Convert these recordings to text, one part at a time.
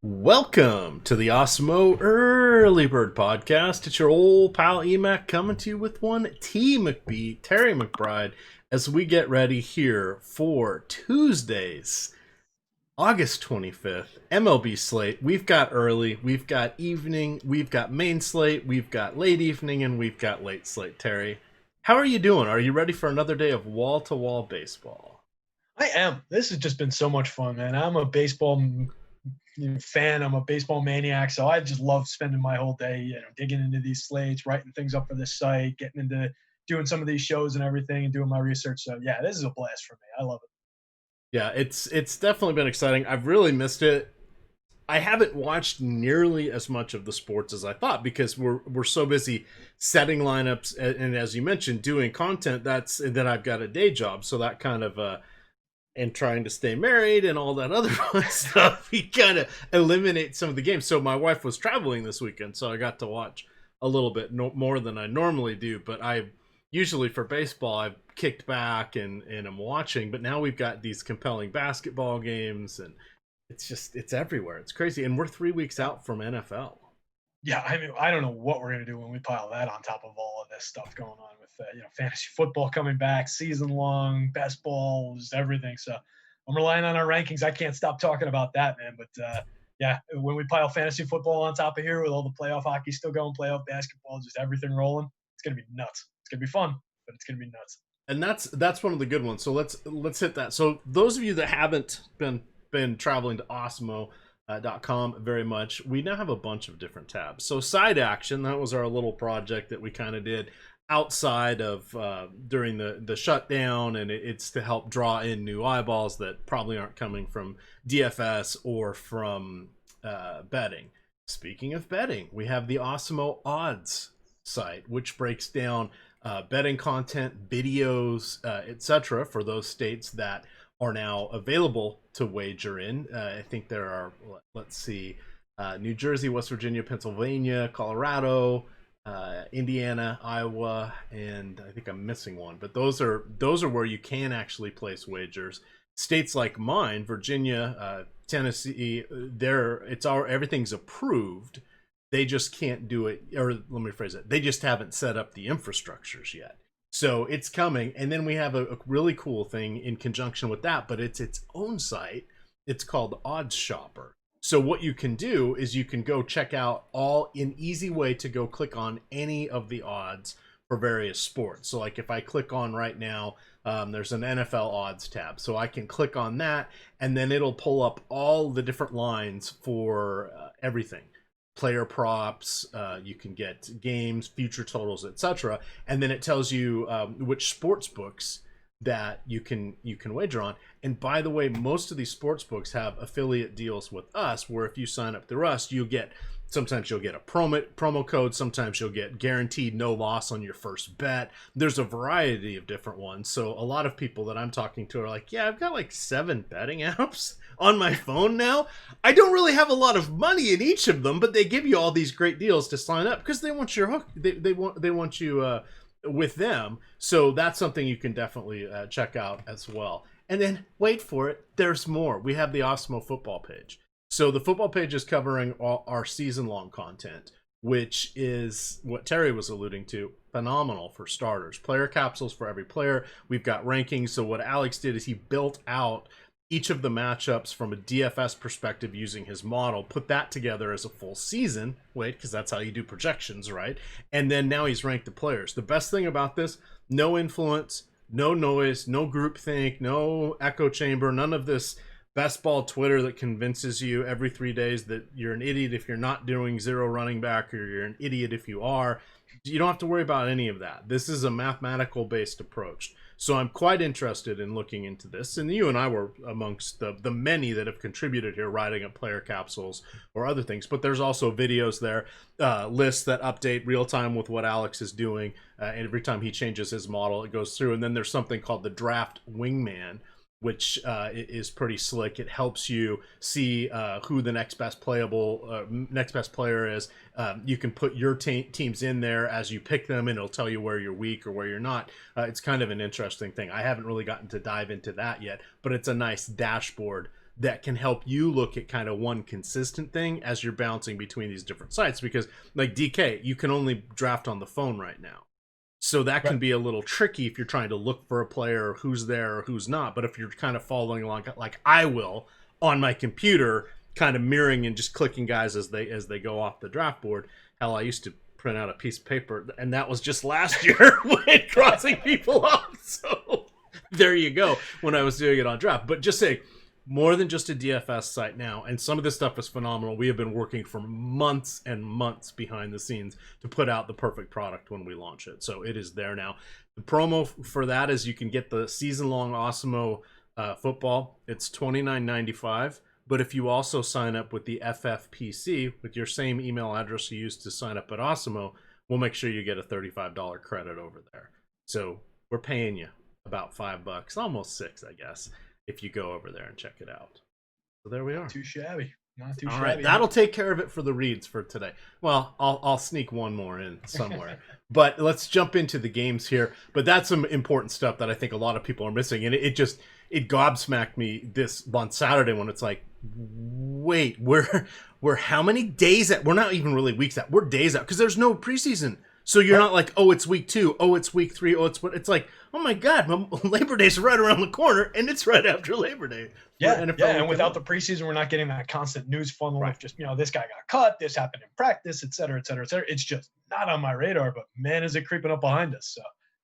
Welcome to the Awesemo Early Bird Podcast. It's your old pal EMac coming to you with one T McBee, Terry McBride, as we get ready here for Tuesday's August 25th MLB slate. We've got early, we've got evening, we've got main slate, we've got late evening, and we've got late slate. Terry, how are you doing? Are you ready for another day of wall-to-wall baseball? I am. This has just been so much fun, man. I'm a baseball fan. I'm a baseball maniac, so I just love spending my whole day, digging into these slates, writing things up for this site, getting into doing some of these shows and everything, and doing my research. So yeah, this is a blast for me. I love it. Yeah, it's definitely been exciting. I've really missed it. I haven't watched nearly as much of the sports as I thought because we're so busy setting lineups and as you mentioned, doing content. That I've got a day job, so that kind of and trying to stay married and all that other fun stuff, we kind of eliminate some of the games. So my wife was traveling this weekend, so I got to watch a little bit more than I normally do. But I usually for baseball, I've kicked back and I'm watching. But now we've got these compelling basketball games, and it's everywhere. It's crazy, and we're 3 weeks out from NFL. Yeah, I mean, I don't know what we're gonna do when we pile that on top of all of this stuff going on with fantasy football coming back, season long, best balls, everything. So I'm relying on our rankings. I can't stop talking about that, man. But yeah, when we pile fantasy football on top of here with all the playoff hockey still going, playoff basketball, just everything rolling, it's gonna be nuts. It's gonna be fun, but it's gonna be nuts. And that's one of the good ones. So let's hit that. So those of you that haven't been traveling to Awesemo.com very much, we now have a bunch of different tabs. So side action, that was our little project that we kind of did outside of during the shutdown, and it's to help draw in new eyeballs that probably aren't coming from DFS or from betting. Speaking of betting, we have the Awesemo odds site, which breaks down betting content, videos, etc. for those states that are now available to wager in. I think there are, let's see, New Jersey, West Virginia, Pennsylvania, Colorado, Indiana, Iowa, and I think I'm missing one. But those are where you can actually place wagers. States like mine, Virginia, Tennessee, everything's approved. They just can't do it, or let me rephrase it. They just haven't set up the infrastructures yet. So it's coming, and then we have a really cool thing in conjunction with that, but it's its own site. It's called Odds Shopper. So what you can do is you can go check out an easy way to go click on any of the odds for various sports. So like if I click on right now, there's an NFL odds tab. So I can click on that, and then it'll pull up all the different lines for everything. Player props, you can get games, future totals, etc., and then it tells you which sports books that you can wager on. And by the way, most of these sports books have affiliate deals with us, where if you sign up through us, sometimes you'll get a promo code, sometimes you'll get guaranteed no loss on your first bet. There's a variety of different ones. So a lot of people that I'm talking to are like, yeah, I've got like 7 betting apps on my phone now. I don't really have a lot of money in each of them, but they give you all these great deals to sign up because they want your hook. They want you with them. So that's something you can definitely check out as well. And then wait for it, there's more. We have the Awesemo football page. So the football page is covering all our season-long content, which is what Terry was alluding to. Phenomenal for starters. Player capsules for every player. We've got rankings. So what Alex did is he built out each of the matchups from a DFS perspective using his model, put that together as a full season. Because that's how you do projections, right? And then now he's ranked the players. The best thing about this, no influence, no noise, no groupthink, no echo chamber, none of this best ball Twitter that convinces you every 3 days that you're an idiot if you're not doing zero running back, or you're an idiot if you are. You don't have to worry about any of that. This is a mathematical based approach. So I'm quite interested in looking into this. And you and I were amongst the many that have contributed here, writing up player capsules or other things. But there's also videos there, lists that update real time with what Alex is doing. And every time he changes his model, it goes through. And then there's something called the Draft Wingman, which is pretty slick. It helps you see who the next best player is. You can put your teams in there as you pick them, and it'll tell you where you're weak or where you're not. It's kind of an interesting thing. I haven't really gotten to dive into that yet, but it's a nice dashboard that can help you look at kind of one consistent thing as you're bouncing between these different sites. Because like DK, you can only draft on the phone right now. So that can be a little tricky if you're trying to look for a player, who's there or who's not. But if you're kind of following along like I will on my computer, kind of mirroring and just clicking guys as they go off the draft board. Hell, I used to print out a piece of paper, and that was just last year when crossing people off. So there you go when I was doing it on draft. But just say, more than just a DFS site now, and some of this stuff is phenomenal. We have been working for months and months behind the scenes to put out the perfect product when we launch it. So it is there now. The promo for that is you can get the season-long Awesemo football. It's $29.95. But if you also sign up with the FFPC with your same email address you used to sign up at Awesemo, we'll make sure you get a $35 credit over there. So we're paying you about $5, almost $6, I guess, if you go over there and check it out. So there we are. Not too shabby. Not too All shabby. right, that'll take care of it for the reads for today. Well, I'll sneak one more in somewhere. But let's jump into the games here. But that's some important stuff that I think a lot of people are missing. And it gobsmacked me this on Saturday when it's like, wait, we're how many days out? We're not even really weeks out. We're days out because there's no preseason. So you're not like, oh, it's week 2. Oh, it's week 3. Oh, it's like, oh my God, Labor Day's right around the corner, and it's right after Labor Day. And without the preseason, we're not getting that constant news funnel of just, this guy got cut, this happened in practice, et cetera, et cetera, et cetera. It's just not on my radar, but man, is it creeping up behind us. So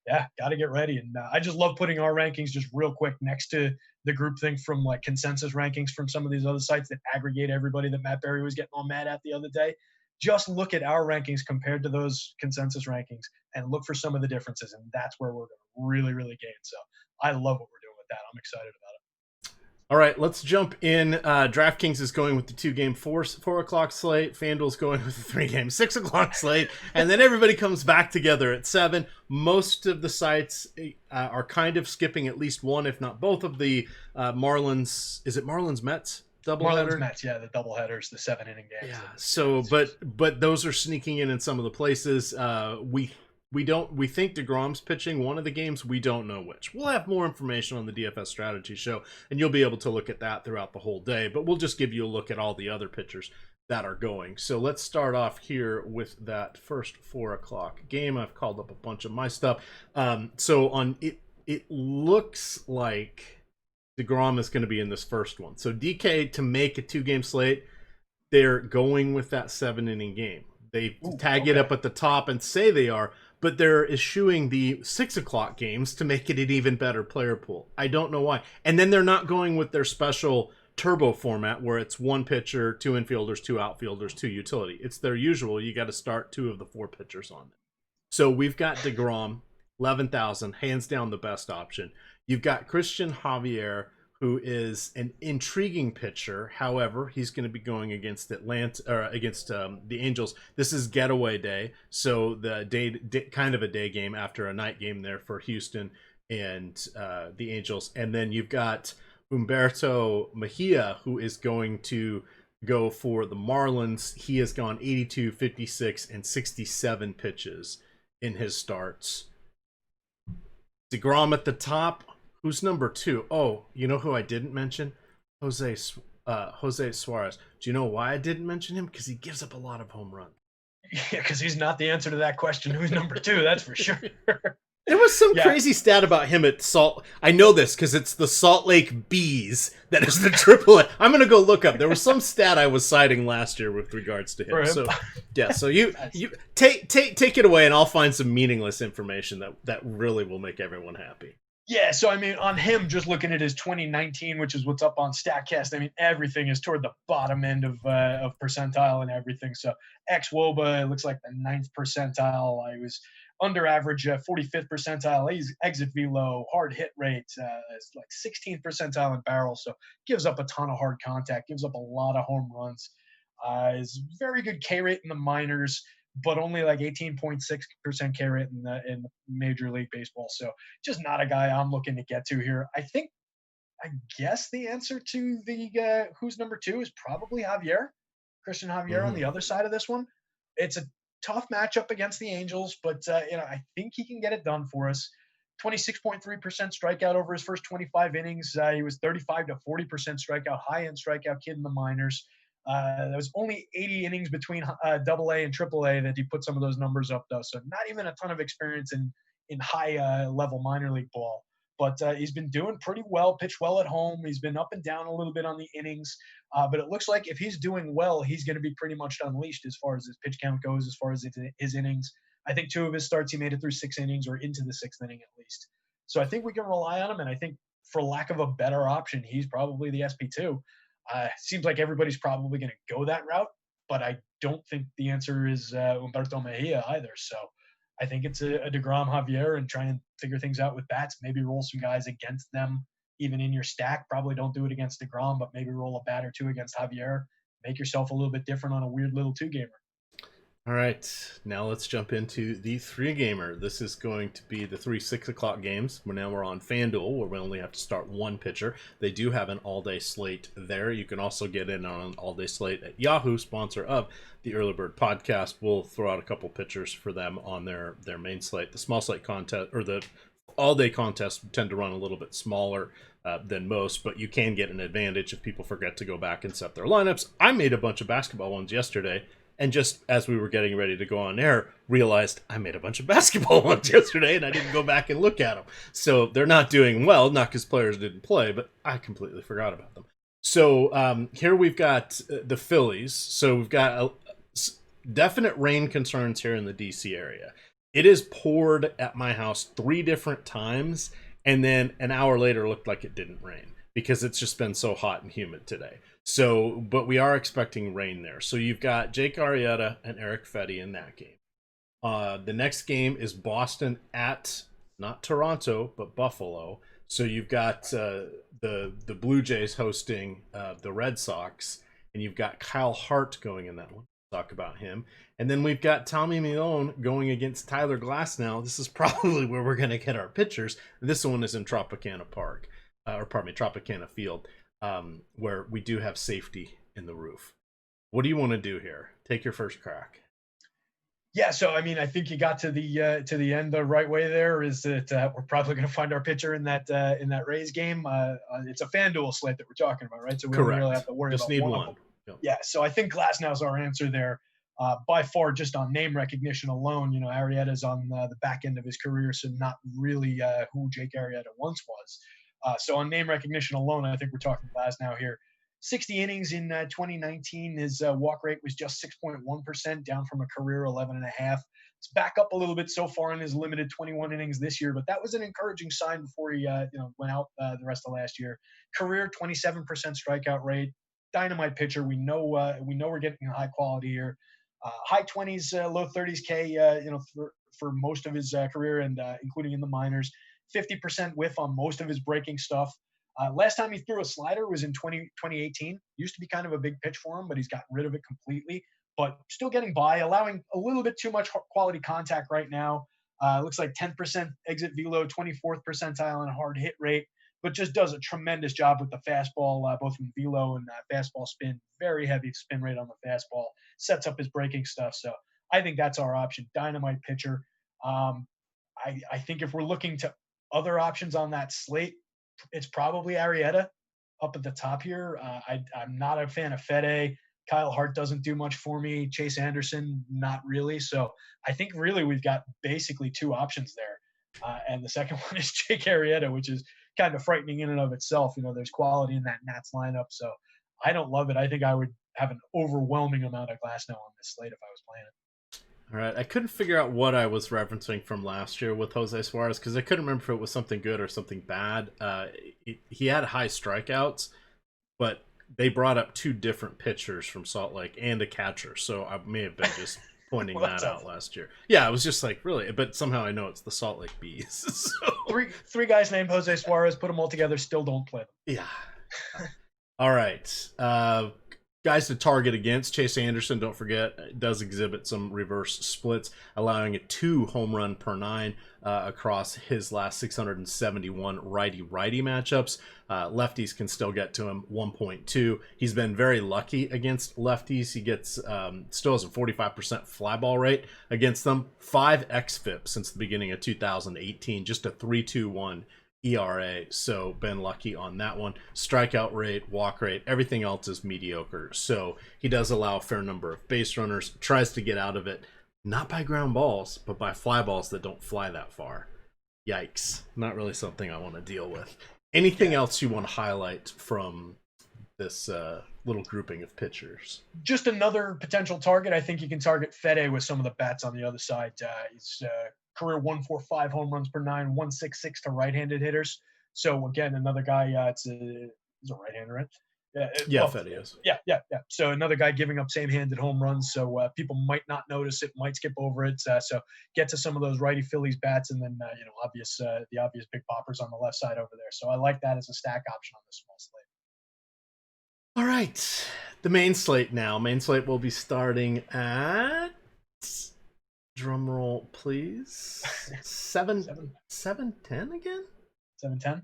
yeah, got to get ready. And I just love putting our rankings just real quick next to the group thing from like consensus rankings from some of these other sites that aggregate everybody that Matt Berry was getting all mad at the other day. Just look at our rankings compared to those consensus rankings and look for some of the differences. And that's where we're going to really, really gain. So I love what we're doing with that. I'm excited about it. All right, let's jump in. DraftKings is going with the 2-game 4 o'clock slate. FanDuel's going with the 3-game 6 o'clock slate. And then everybody comes back together at 7. Most of the sites are kind of skipping at least one, if not both of the Marlins. Is it Marlins Mets? Marlins Mets, yeah, the doubleheaders, the 7-inning games. Yeah. So, but those are sneaking in some of the places. We think DeGrom's pitching one of the games. We don't know which. We'll have more information on the DFS strategy show, and you'll be able to look at that throughout the whole day. But we'll just give you a look at all the other pitchers that are going. So let's start off here with that first 4 o'clock game. I've called up a bunch of my stuff. So on it looks like DeGrom is going to be in this first one. So DK, to make a 2-game slate, they're going with that 7-inning game. They tag it up at the top and say they are, but they're eschewing the 6 o'clock games to make it an even better player pool. I don't know why. And then they're not going with their special turbo format where it's 1 pitcher, 2 infielders, 2 outfielders, 2 utility. It's their usual. You got to start 2 of the 4 pitchers on it. So we've got DeGrom, 11,000, hands down the best option. You've got Christian Javier, who is an intriguing pitcher. However, he's going to be going against the Angels. This is getaway day, so the day kind of a day game after a night game there for Houston and the Angels. And then you've got Humberto Mejia, who is going to go for the Marlins. He has gone 82, 56, and 67 pitches in his starts. DeGrom at the top. Who's number 2? Oh, you know who I didn't mention? Jose Suarez. Do you know why I didn't mention him? Because he gives up a lot of home runs. Yeah, because he's not the answer to that question. Who's number 2? That's for sure. There was some crazy stat about him at Salt. I know this because it's the Salt Lake Bees that is the AAA. I'm going to go look up. There was some stat I was citing last year with regards to him. So, yeah. So you take it away, and I'll find some meaningless information that really will make everyone happy. Yeah, so I mean, on him, just looking at his 2019, which is what's up on StatCast, I mean, everything is toward the bottom end of percentile and everything. So ex-WOBA, it looks like the 9th percentile. I was under average, 45th percentile. He's exit velo, hard hit rate, it's like 16th percentile in barrel. So gives up a ton of hard contact, gives up a lot of home runs. Is very good K rate in the minors, but only like 18.6% K rate in the Major League Baseball. So just not a guy I'm looking to get to here. I guess the answer to the who's number 2 is probably Christian Javier on the other side of this one. It's a tough matchup against the Angels, but I think he can get it done for us. 26.3% strikeout over his first 25 innings. He was 35 to 40% strikeout, high-end strikeout kid in the minors. There was only 80 innings between AA and AAA that he put some of those numbers up, though. So not even a ton of experience in high-level minor league ball. But he's been doing pretty well, pitched well at home. He's been up and down a little bit on the innings. But it looks like if he's doing well, he's going to be pretty much unleashed as far as his pitch count goes, as far as his innings. I think 2 of his starts, he made it through 6 innings or into the 6th inning at least. So I think we can rely on him. And I think for lack of a better option, he's probably the SP2. Seems like everybody's probably going to go that route, but I don't think the answer is Humberto Mejia either. So I think it's a DeGrom Javier and try and figure things out with bats. Maybe roll some guys against them, even in your stack. Probably don't do it against DeGrom, but maybe roll a bat or 2 against Javier. Make yourself a little bit different on a weird little 2-gamer. All right, now let's jump into the 3-gamer. This is going to be the 3 6 o'clock games. Now we're on FanDuel, where we only have to start 1 pitcher. They do have an all-day slate there. You can also get in on an all-day slate at Yahoo, sponsor of the Early Bird podcast. We'll throw out a couple pitchers for them on their main slate. The small slate contest, or the all-day contests, tend to run a little bit smaller than most, but you can get an advantage if people forget to go back and set their lineups. I made a bunch of basketball ones yesterday, and just as we were getting ready to go on air, realized I made a bunch of basketball ones yesterday, and I didn't go back and look at them. So they're not doing well, not because players didn't play, but I completely forgot about them. So here we've got the Phillies. So we've got definite rain concerns here in the DC area. It is poured at my house 3 different times, and then an hour later looked like it didn't rain because it's just been so hot and humid today. So, but we are expecting rain there. So you've got Jake Arrieta and Eric Fetty in that game. The next game is Boston at, not Toronto, but Buffalo. So you've got the Blue Jays hosting the Red Sox, and you've got Kyle Hart going in that one. Talk about him. And then we've got Tommy Milone going against Tyler Glasnow. This is probably where we're going to get our pitchers. This one is in Tropicana Park, Tropicana Field, where we do have safety in the roof. What do you want to do here? Take your first crack. Yeah, so I mean, I think you got to the end the right way. There is that we're probably going to find our pitcher in that Rays game. It's a FanDuel slate that we're talking about, right? So we don't really have to worry just about need one. Yep. Yeah, so I think Glasnow's our answer there. By far, just on name recognition alone, Arrieta's on the back end of his career, so not really who Jake Arrieta once was. So on name recognition alone, I think we're talking Glasnow here. 60 innings in 2019. His walk rate was just 6.1%, down from a career 11.5. It's back up a little bit so far in his limited 21 innings this year, but that was an encouraging sign before he went out the rest of last year. Career 27% strikeout rate. Dynamite pitcher. We know we're getting high quality here. High 20s, low 30s K. For most of his career, and including in the minors. 50% whiff on most of his breaking stuff. Last time he threw a slider was in 2018. Used to be kind of a big pitch for him, but he's gotten rid of it completely. But still getting by, allowing a little bit too much quality contact right now. Looks like 10% exit velo, 24th percentile on a hard hit rate, but just does a tremendous job with the fastball, both from velo and fastball spin. Very heavy spin rate on the fastball. Sets up his breaking stuff. So I think that's our option. Dynamite pitcher. I think if we're looking to other options on that slate, it's probably Arrieta up at the top here. I'm not a fan of Fede. Kyle Hart doesn't do much for me. Chase Anderson, not really. So I think really we've got basically 2 options there. And the second one is Jake Arrieta, which is kind of frightening in and of itself. There's quality in that Nats lineup. So I don't love it. I think I would have an overwhelming amount of Glasnow on this slate if I was playing it. All right, I couldn't figure out what I was referencing from last year with Jose Suarez because I couldn't remember if it was something good or something bad. He had high strikeouts, but they brought up 2 different pitchers from Salt Lake and a catcher, so I may have been just pointing that out last year. Yeah, it was just like, really, but somehow I know it's the Salt Lake Bees. So. Three guys named Jose Suarez, put them all together, still don't play them. Yeah. All right. Guys to target against, Chase Anderson, don't forget, does exhibit some reverse splits, allowing a 2 home run per 9 across his last 671 righty-righty matchups. Lefties can still get to him, 1.2. He's been very lucky against lefties. He gets still has a 45% fly ball rate against them. 5 xFIP since the beginning of 2018, just a 3.21 ERA, so been lucky on that one. Strikeout rate, walk rate, everything else is mediocre. So he does allow a fair number of base runners, tries to get out of it, not by ground balls, but by fly balls that don't fly that far. Yikes. Not really something I want to deal with. Anything else you want to highlight from this little grouping of pitchers? Just another potential target. I think you can target Fede with some of the bats on the other side. He's career 145 home runs per 9, 166 to right-handed hitters. So again, another guy. He's a right-hander, right? Yeah, Fede is. Yeah. So another guy giving up same-handed home runs. So people might not notice it, might skip over it. So get to some of those righty Phillies bats, and then the obvious big poppers on the left side over there. So I like that as a stack option on this small slate. All right, the main slate now. Main slate will be starting at, drum roll please, 7:10 again. 7:10.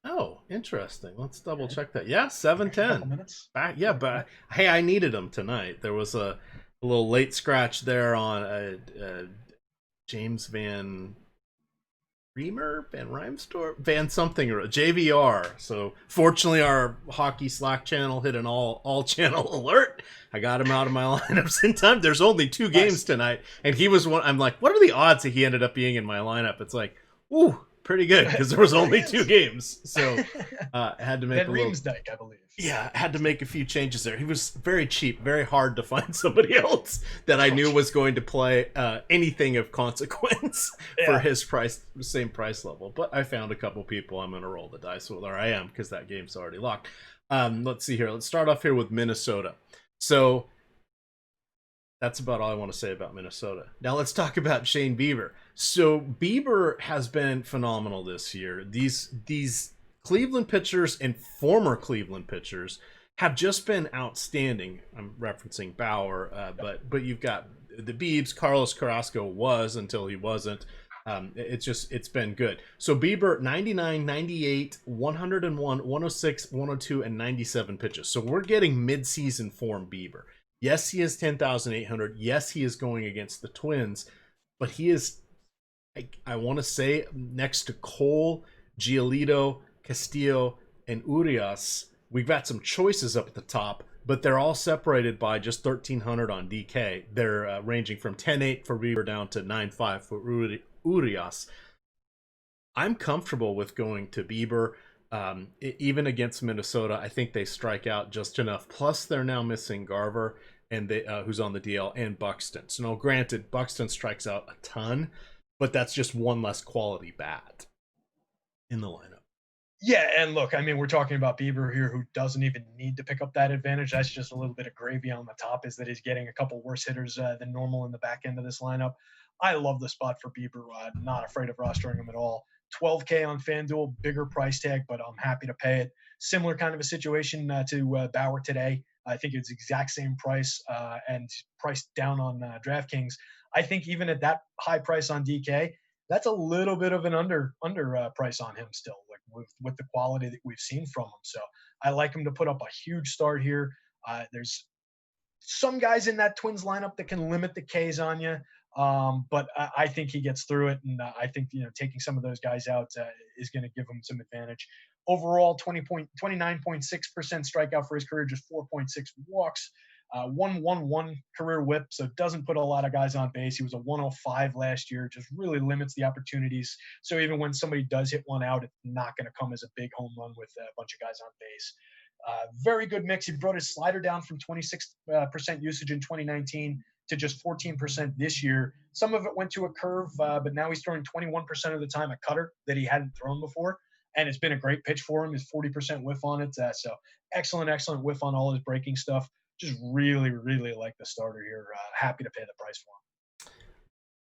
Oh, interesting. Let's double check that. Yeah, 7:10. Minutes. Back, yeah, but hey, I needed them tonight. There was a little late scratch there on James Van Rhymstorm, Van something, or JVR. So fortunately, our hockey Slack channel hit an all channel alert. I got him out of my lineups in time. There's only 2 games tonight, and he was one. I'm like, what are the odds that he ended up being in my lineup? It's like, ooh, pretty good, because there was only 2 games. So I had to make Riemsdyk, I believe. Yeah, I had to make a few changes there. He was very cheap, very hard to find somebody else that I knew was going to play anything of consequence for his same price level. But I found a couple people I'm going to roll the dice with, or I am, because that game's already locked. Let's see here. Let's start off here with Minnesota. So that's about all I want to say about Minnesota. Now let's talk about Shane Beaver. So Beaver has been phenomenal this year. These Cleveland pitchers and former Cleveland pitchers have just been outstanding. I'm referencing Bauer, but you've got the Beebs. Carlos Carrasco was until he wasn't. It's been good. So Bieber, 99, 98, 101, 106, 102, and 97 pitches. So we're getting mid-season form Bieber. Yes, he is 10,800. Yes, he is going against the Twins, but he is, I want to say, next to Cole, Giolito, Castillo, and Urias. We've got some choices up at the top, but they're all separated by just 1,300 on DK. They're ranging from 10.8 for Bieber down to 9.5 for Urias. I'm comfortable with going to Bieber. Even against Minnesota, I think they strike out just enough. Plus, they're now missing Garver, and who's on the DL, and Buxton. So, now, granted, Buxton strikes out a ton, but that's just one less quality bat in the lineup. Yeah, and look, I mean, we're talking about Bieber here, who doesn't even need to pick up that advantage. That's just a little bit of gravy on the top, is that he's getting a couple worse hitters than normal in the back end of this lineup. I love the spot for Bieber. Not afraid of rostering him at all. 12K on FanDuel, bigger price tag, but I'm happy to pay it. Similar kind of a situation to Bauer today. I think it's exact same price and priced down on DraftKings. I think even at that high price on DK, that's a little bit of an under price on him still, like with the quality that we've seen from him. So I like him to put up a huge start here. There's some guys in that Twins lineup that can limit the Ks on you. But I think he gets through it, and I think taking some of those guys out is going to give him some advantage. Overall, 29.6% strikeout for his career, just 4.6 walks, 111 career whip, so doesn't put a lot of guys on base. He was a 105 last year, just really limits the opportunities. So even when somebody does hit one out, it's not going to come as a big home run with a bunch of guys on base. Very good mix. He brought his slider down from 26% usage in 2019 to just 14% this year. Some of it went to a curve, but now he's throwing 21% of the time a cutter that he hadn't thrown before. And it's been a great pitch for him. His 40% whiff on it. So excellent whiff on all his breaking stuff. Just really, really like the starter here. Happy to pay the price for him.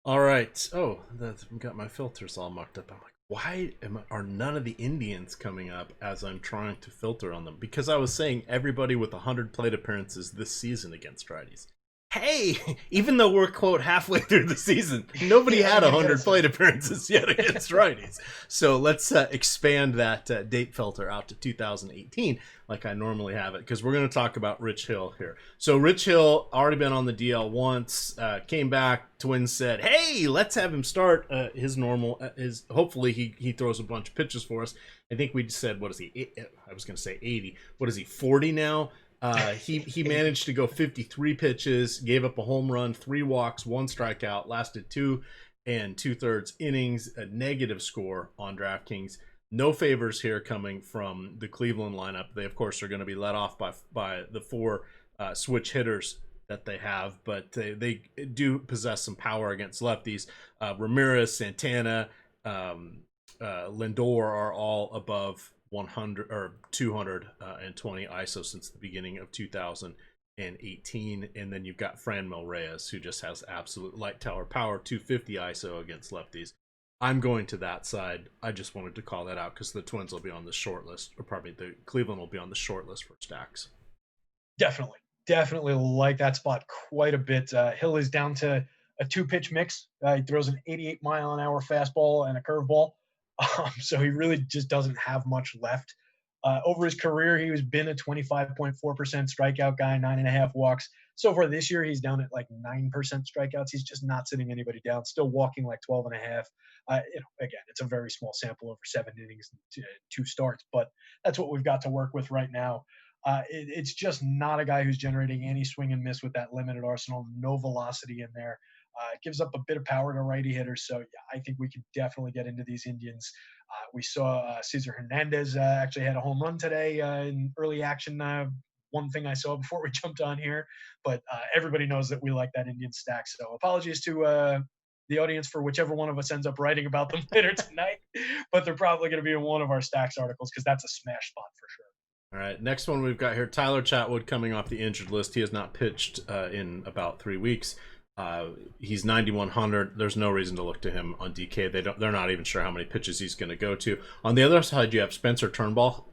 All right. Oh, I've got my filters all mucked up. I'm like, are none of the Indians coming up as I'm trying to filter on them? Because I was saying everybody with 100 plate appearances this season against righties. Hey, even though we're, quote, halfway through the season, nobody had 100 plate appearances yet against righties. So let's expand that date filter out to 2018 like I normally have it, because we're going to talk about Rich Hill here. So Rich Hill, already been on the DL once, came back. Twins said, hey, let's have him start his normal. Hopefully he throws a bunch of pitches for us. I think we said, what is he? I was going to say 80. What is he, 40 now? He managed to go 53 pitches, gave up a home run, 3 walks, 1 strikeout, lasted 2 2/3 innings, a negative score on DraftKings. No favors here coming from the Cleveland lineup. They, of course, are going to be led off by the 4 switch hitters that they have, but they do possess some power against lefties. Ramirez, Santana, Lindor are all above 100 or 220 ISO since the beginning of 2018, and then you've got Franmil Reyes, who just has absolute light tower power, 250 ISO against lefties. I'm going to that side. I just wanted to call that out because the Twins will be on the short list, or probably the Cleveland will be on the short list for stacks. Definitely like that spot quite a bit. Hill is down to a 2-pitch mix. He throws an 88-mile-an-hour fastball and a curveball. So he really just doesn't have much left. Over his career, he has been a 25.4% strikeout guy, 9.5 walks. So far this year, he's down at like 9% strikeouts. He's just not sitting anybody down, still walking like 12.5. Again, it's a very small sample over 7 innings and 2 starts, but that's what we've got to work with right now. It's just not a guy who's generating any swing and miss with that limited arsenal, no velocity in there. Gives up a bit of power to righty hitters. So yeah, I think we can definitely get into these Indians. We saw Cesar Hernandez actually had a home run today in early action. One thing I saw before we jumped on here, but everybody knows that we like that Indian stack. So apologies to the audience for whichever one of us ends up writing about them later tonight, but they're probably going to be in one of our stacks articles because that's a smash spot for sure. All right, next one we've got here, Tyler Chatwood coming off the injured list. He has not pitched in about 3 weeks. He's 9,100. There's no reason to look to him on DK. They're not even sure how many pitches he's going to go to. On the other side, you have Spencer Turnbull,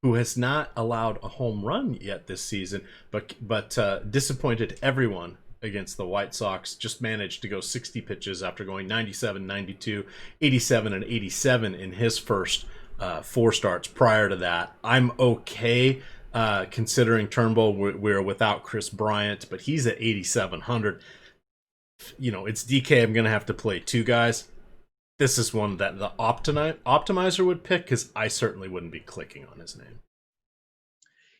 who has not allowed a home run yet this season, but disappointed everyone against the White Sox. Just managed to go 60 pitches after going 97, 92, 87, and 87 in his first 4 starts prior to that. I'm okay. Considering Turnbull, we're without Chris Bryant, but he's at 8,700. It's DK. I'm going to have to play 2 guys. This is one that the optimizer would pick because I certainly wouldn't be clicking on his name.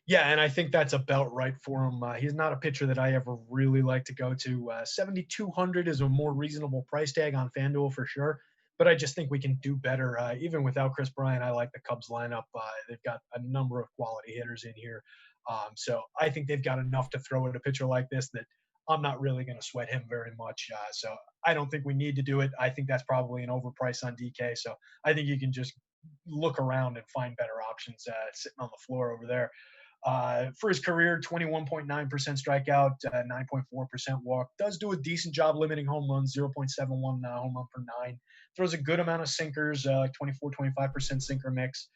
Yeah, and I think that's about right for him. He's not a pitcher that I ever really like to go to. 7,200 is a more reasonable price tag on FanDuel for sure. But I just think we can do better. Even without Chris Bryant, I like the Cubs lineup. They've got a number of quality hitters in here. So I think they've got enough to throw at a pitcher like this that I'm not really going to sweat him very much. So I don't think we need to do it. I think that's probably an overprice on DK. So I think you can just look around and find better options sitting on the floor over there. For his career, 21.9% strikeout, 9.4% walk. Does do a decent job limiting home runs, 0.71 home run per 9. Throws a good amount of sinkers, 24-25% sinker mix.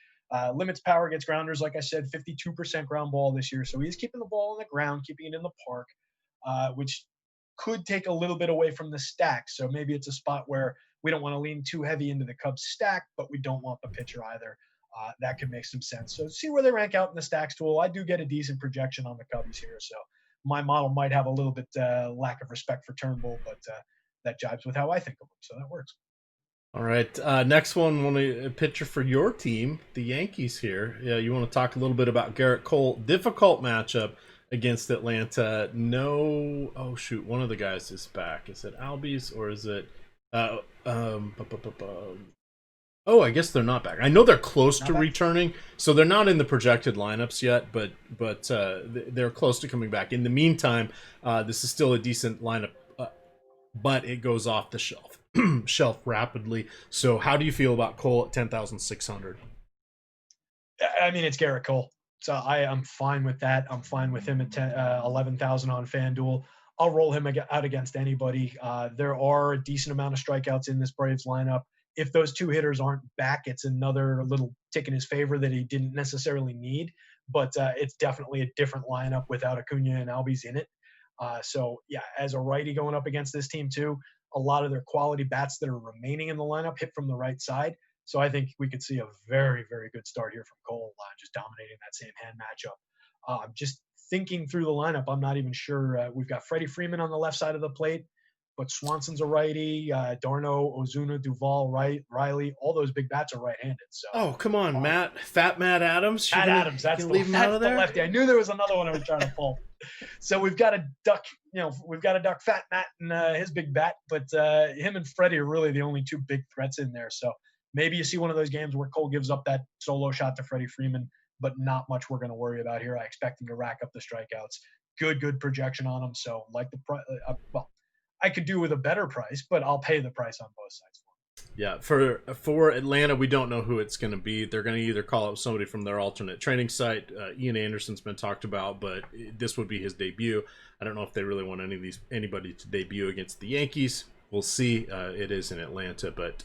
Limits power, gets grounders, like I said, 52% ground ball this year. So he's keeping the ball on the ground, keeping it in the park, which could take a little bit away from the stack. So maybe it's a spot where we don't want to lean too heavy into the Cubs stack, but we don't want the pitcher either. That could make some sense. So see where they rank out in the stacks tool. I do get a decent projection on the Cubbies here. So my model might have a little bit lack of respect for Turnbull, but that jives with how I think of him. So that works. All right. Next one, a pitcher for your team, the Yankees here. Yeah, you want to talk a little bit about Garrett Cole. Difficult matchup against Atlanta. No. Oh, shoot. One of the guys is back. Is it Albies or is it Oh, I guess they're not back. I know they're close to returning, so they're not in the projected lineups yet, but they're close to coming back. In the meantime, this is still a decent lineup, but it goes off the shelf rapidly. So how do you feel about Cole at 10,600? I mean, it's Garrett Cole. So I'm fine with that. I'm fine with him at 11,000 on FanDuel. I'll roll him out against anybody. There are a decent amount of strikeouts in this Braves lineup. if those two hitters aren't back, it's another little tick in his favor that he didn't necessarily need. But it's definitely a different lineup without Acuna and Albies in it. So, yeah, as a righty going up against this team, too, a lot of their quality bats that are remaining in the lineup hit from the right side. So I think we could see a very, very good start here from Cole, just dominating that same hand matchup. Just thinking through the lineup, I'm not even sure. We've got Freddie Freeman on the left side of the plate, but Swanson's a righty. Darno, Ozuna, Duvall, Riley, all those big bats are right-handed. So, Oh, come on, Fat Matt Adams. Matt Adams, that's the lefty. I knew there was another one I was trying to pull. So we've got to duck, Fat Matt and his big bat, but him and Freddie are really the only two big threats in there. So maybe you see one of those games where Cole gives up that solo shot to Freddie Freeman, but not much we're going to worry about here. I expect him to rack up the strikeouts. Good projection on him. So I could do with a better price, but I'll pay the price on both sides for him. Yeah, for Atlanta, we don't know who it's going to be. They're going to either call up somebody from their alternate training site. Ian Anderson's been talked about, but this would be his debut. I don't know if they really want anybody to debut against the Yankees. We'll see. It is in Atlanta, but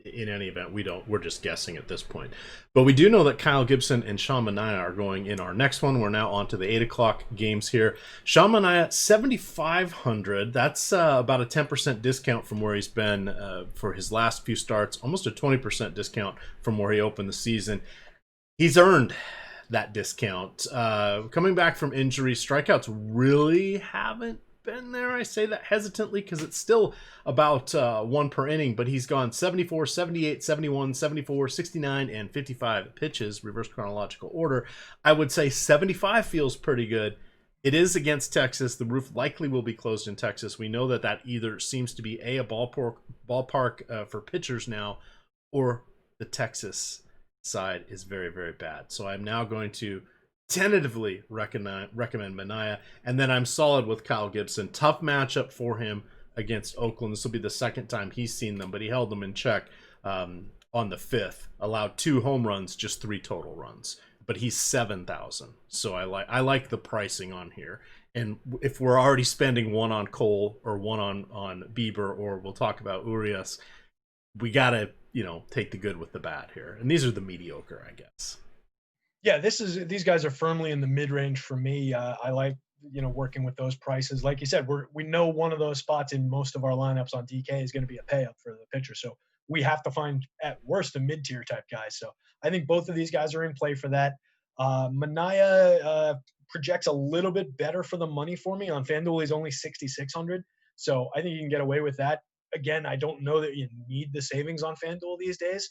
in any event, we're just guessing at this point. But we do know that Kyle Gibson and Sean Manaea are going in our next one. We're now on to the 8 o'clock games here. Sean Manaea, 7,500. That's about a 10% discount from where he's been for his last few starts. Almost a 20% discount from where he opened the season. He's earned that discount. Coming back from injury, strikeouts really haven't been there. I say that hesitantly because it's still about one per inning, but he's gone 74, 78, 71, 74, 69, and 55 pitches, reverse chronological order. I would say 75 feels pretty good. It is against Texas. The roof likely will be closed in Texas. We know that either seems to be a ballpark for pitchers now, or the Texas side is very, very bad. So I'm now going to tentatively recommend Manaea, and then I'm solid with Kyle Gibson. Tough matchup for him against Oakland. This will be the second time he's seen them, but he held them in check on the 5th. Allowed 2 home runs, just 3 total runs. But he's 7,000, so I like the pricing on here. And if we're already spending one on Cole or one on Beaver, or we'll talk about Urias, we gotta take the good with the bad here. And these are the mediocre, I guess. Yeah, these guys are firmly in the mid-range for me. I like working with those prices. Like you said, we know one of those spots in most of our lineups on DK is going to be a pay up for the pitcher. So we have to find at worst a mid-tier type guy. So I think both of these guys are in play for that. Manaea projects a little bit better for the money for me. On FanDuel, he's only 6,600. So I think you can get away with that. Again, I don't know that you need the savings on FanDuel these days.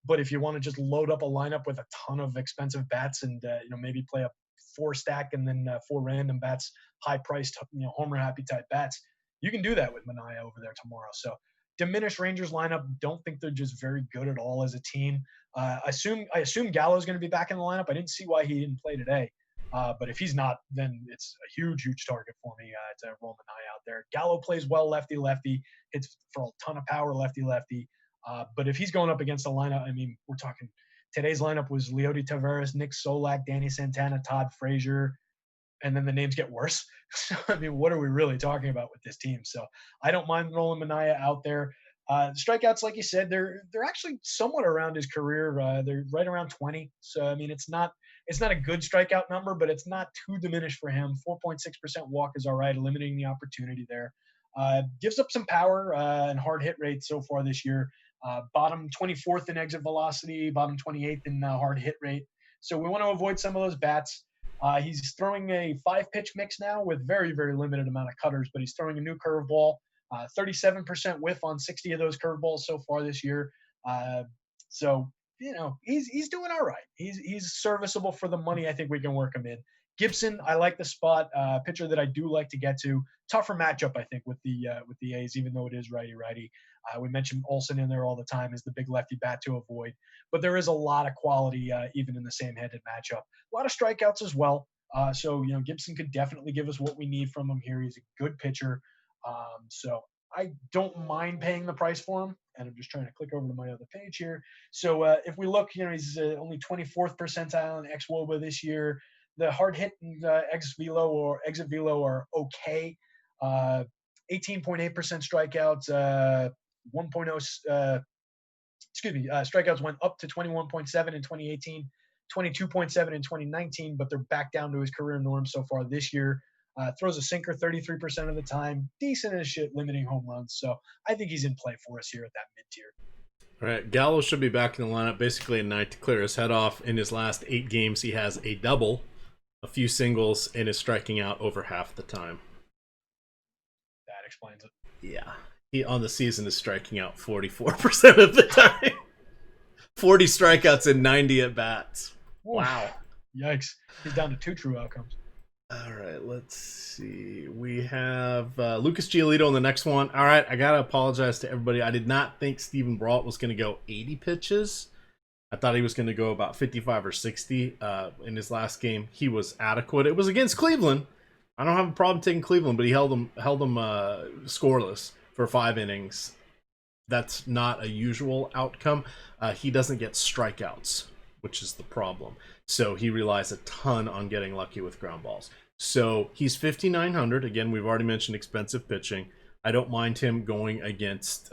But if you want to just load up a lineup with a ton of expensive bats and maybe play a 4 stack and then 4 random bats, high priced homer happy type bats, you can do that with Manaea over there tomorrow. So diminished Rangers lineup, don't think they're just very good at all as a team. I assume Gallo's going to be back in the lineup. I didn't see why he didn't play today. But if he's not, then it's a huge target for me to roll Manaea out there. Gallo plays well lefty, hits for a ton of power lefty. But if he's going up against a lineup, I mean, we're talking today's lineup was Leody Taveras, Nick Solak, Danny Santana, Todd Frazier, and then the names get worse. So, I mean, what are we really talking about with this team? So I don't mind rolling Manaea out there. Strikeouts, like you said, they're actually somewhat around his career. They're right around 20. So, I mean, it's not a good strikeout number, but it's not too diminished for him. 4.6% walk is all right, eliminating the opportunity there. Gives up some power and hard hit rate so far this year. Bottom 24th in exit velocity, bottom 28th in hard hit rate. So we want to avoid some of those bats. He's throwing a 5-pitch mix now with very, very limited amount of cutters, but he's throwing a new curveball, 37% whiff on 60 of those curveballs so far this year. So he's doing all right. He's serviceable for the money. I think we can work him in. Gibson, I like the spot. Pitcher that I do like to get to. Tougher matchup, I think, with the A's, even though it is righty-righty. We mentioned Olsen in there all the time as the big lefty bat to avoid. But there is a lot of quality even in the same-handed matchup. A lot of strikeouts as well. So Gibson could definitely give us what we need from him here. He's a good pitcher. So I don't mind paying the price for him. And I'm just trying to click over to my other page here. So if we look, he's only 24th percentile in xWOBA this year. The hard hit and exit velo are okay. 18.8% strikeouts, 1.0 strikeouts went up to 21.7 in 2018, 22.7 in 2019, but they're back down to his career norm so far this year. Throws a sinker 33% of the time, decent as shit, limiting home runs. So I think he's in play for us here at that mid tier. All right, Gallo should be back in the lineup basically a night to clear his head off. In his last 8 games, he has a double, a few singles, and is striking out over half the time. That explains it. Yeah. He on the season is striking out 44% of the time. 40 strikeouts and 90 at bats. Wow. Yikes. He's down to 2 true outcomes. All right, let's see. We have Lucas Giolito in the next one. All right, I got to apologize to everybody. I did not think Steven Brault was going to go 80 pitches. I thought he was going to go about 55 or 60 in his last game. He was adequate. It was against Cleveland. I don't have a problem taking Cleveland, but he held them scoreless for 5 innings. That's not a usual outcome. He doesn't get strikeouts, which is the problem. So he relies a ton on getting lucky with ground balls. So he's 5,900. Again, we've already mentioned expensive pitching. I don't mind him going against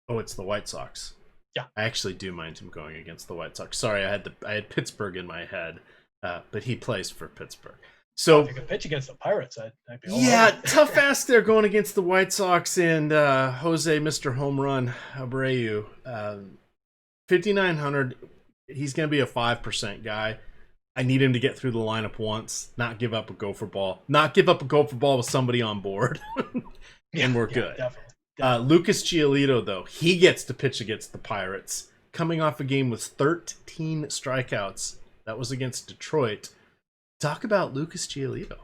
it's the White Sox. Yeah. I actually do mind him going against the White Sox. Sorry, I had Pittsburgh in my head, but he plays for Pittsburgh. So if he could pitch against the Pirates, I'd be all tough ask there going against the White Sox and Jose Mr. Home Run Abreu. 5,900. He's going to be a 5% guy. I need him to get through the lineup once, not give up a gopher ball, with somebody on board, and we're good. Definitely. Lucas Giolito, though, he gets to pitch against the Pirates, coming off a game with 13 strikeouts. That was against Detroit. Talk about Lucas Giolito.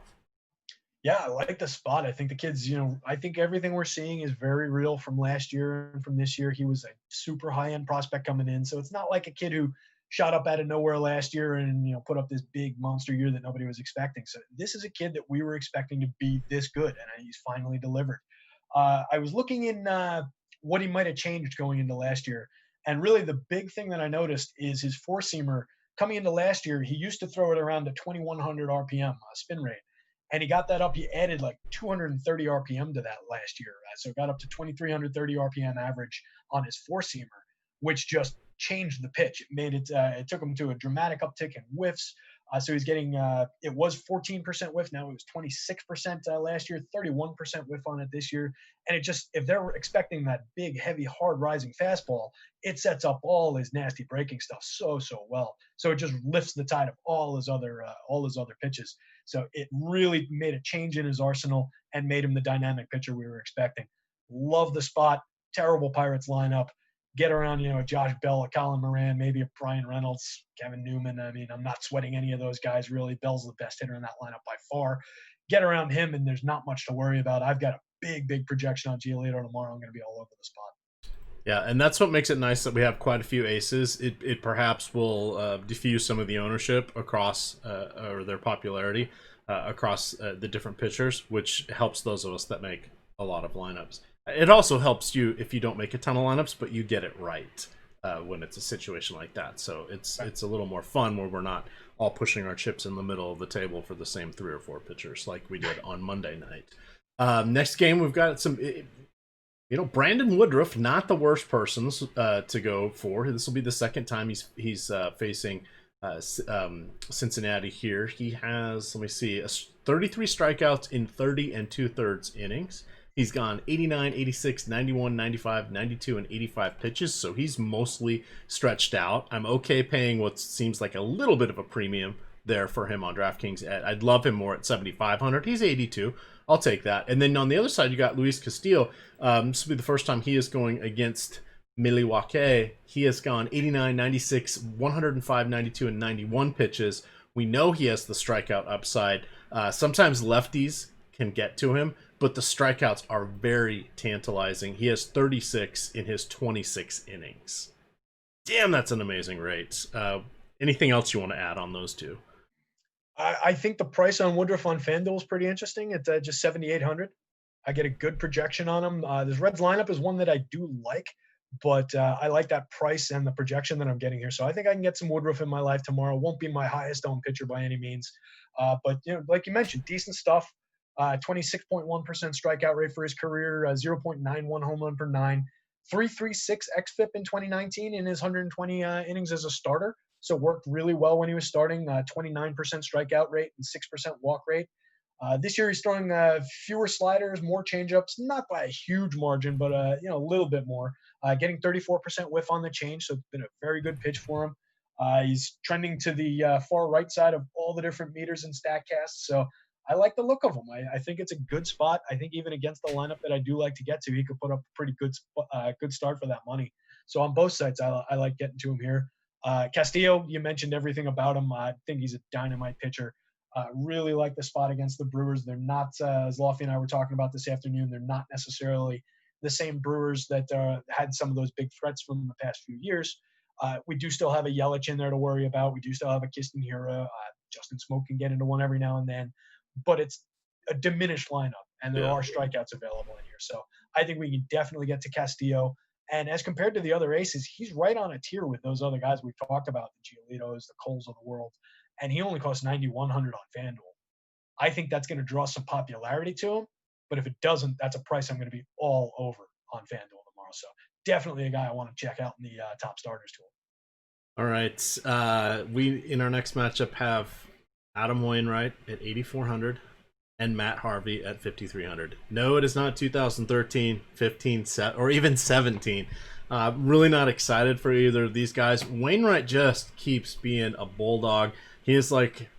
Yeah, I like the spot. I think the kids, I think everything we're seeing is very real from last year and from this year. He was a super high-end prospect coming in. So it's not like a kid who shot up out of nowhere last year and, put up this big monster year that nobody was expecting. So this is a kid that we were expecting to be this good, and he's finally delivered. I was looking in what he might have changed going into last year. And really the big thing that I noticed is his four-seamer. Coming into last year, he used to throw it around to 2,100 RPM spin rate. And he got that up. He added like 230 RPM to that last year. So it got up to 2,330 RPM average on his four-seamer, which just changed the pitch. It made it, it took him to a dramatic uptick in whiffs. So he's getting, it was 14% whiff. Now it was 26% last year, 31% whiff on it this year. And it just, if they're expecting that big, heavy, hard rising fastball, it sets up all his nasty breaking stuff so well. So it just lifts the tide of all his other pitches. So it really made a change in his arsenal and made him the dynamic pitcher we were expecting. Love the spot. Terrible Pirates lineup. Get around, a Josh Bell, a Colin Moran, maybe a Brian Reynolds, Kevin Newman. I mean, I'm not sweating any of those guys, really. Bell's the best hitter in that lineup by far. Get around him, and there's not much to worry about. I've got a big projection on Giolito tomorrow. I'm going to be all over the spot. Yeah, and that's what makes it nice that we have quite a few aces. It perhaps will diffuse some of the ownership across, or their popularity across the different pitchers, which helps those of us that make a lot of lineups. It also helps you if you don't make a ton of lineups, but you get it right when it's a situation like that. So it's a little more fun where we're not all pushing our chips in the middle of the table for the same 3 or 4 pitchers like we did on Monday night. Next game, we've got some, Brandon Woodruff, not the worst person to go for. This will be the second time he's facing Cincinnati here. He has, 33 strikeouts in 30 2/3 innings. He's gone 89, 86, 91, 95, 92, and 85 pitches, so he's mostly stretched out. I'm okay paying what seems like a little bit of a premium there for him on DraftKings. I'd love him more at 7,500. He's 82. I'll take that. And then on the other side, you got Luis Castillo. This will be the first time he is going against Milwaukee. He has gone 89, 96, 105, 92, and 91 pitches. We know he has the strikeout upside. Sometimes lefties can get to him, but the strikeouts are very tantalizing. He has 36 in his 26 innings. Damn, that's an amazing rate. Anything else you want to add on those two? I think the price on Woodruff on FanDuel is pretty interesting. It's just 7,800. I get a good projection on him. This Reds lineup is one that I do like, but I like that price and the projection that I'm getting here. So I think I can get some Woodruff in my life tomorrow. Won't be my highest owned pitcher by any means. But, like you mentioned, decent stuff. 26.1% strikeout rate for his career, 0.91 home run per 9, .336 xFIP in 2019 in his 120 innings as a starter. So worked really well when he was starting. 29% strikeout rate and 6% walk rate. This year he's throwing fewer sliders, more changeups, not by a huge margin, but a little bit more. Getting 34% whiff on the change, so it's been a very good pitch for him. He's trending to the far right side of all the different meters in StatCast, so I like the look of him. I think it's a good spot. I think even against the lineup that I do like to get to, he could put up a pretty good start for that money. So on both sides, I like getting to him here. Castillo, you mentioned everything about him. I think he's a dynamite pitcher. Really like the spot against the Brewers. They're not, as Lofty and I were talking about this afternoon, they're not necessarily the same Brewers that had some of those big threats from the past few years. We do still have a Yelich in there to worry about. We do still have a Kiston Hira. Justin Smoke can get into one every now and then. But it's a diminished lineup, and there are strikeouts available in here. So I think we can definitely get to Castillo. And as compared to the other aces, he's right on a tier with those other guys we've talked about, the Giolitos, the Coles of the world. And he only costs $9,100 on FanDuel. I think that's going to draw some popularity to him. But if it doesn't, that's a price I'm going to be all over on FanDuel tomorrow. So definitely a guy I want to check out in the top starters tool. All right. We, in our next matchup, have Adam Wainwright at 8,400 and Matt Harvey at 5,300. No, it is not 2013, 15, or even 17. Really not excited for either of these guys. Wainwright just keeps being a bulldog. He is like,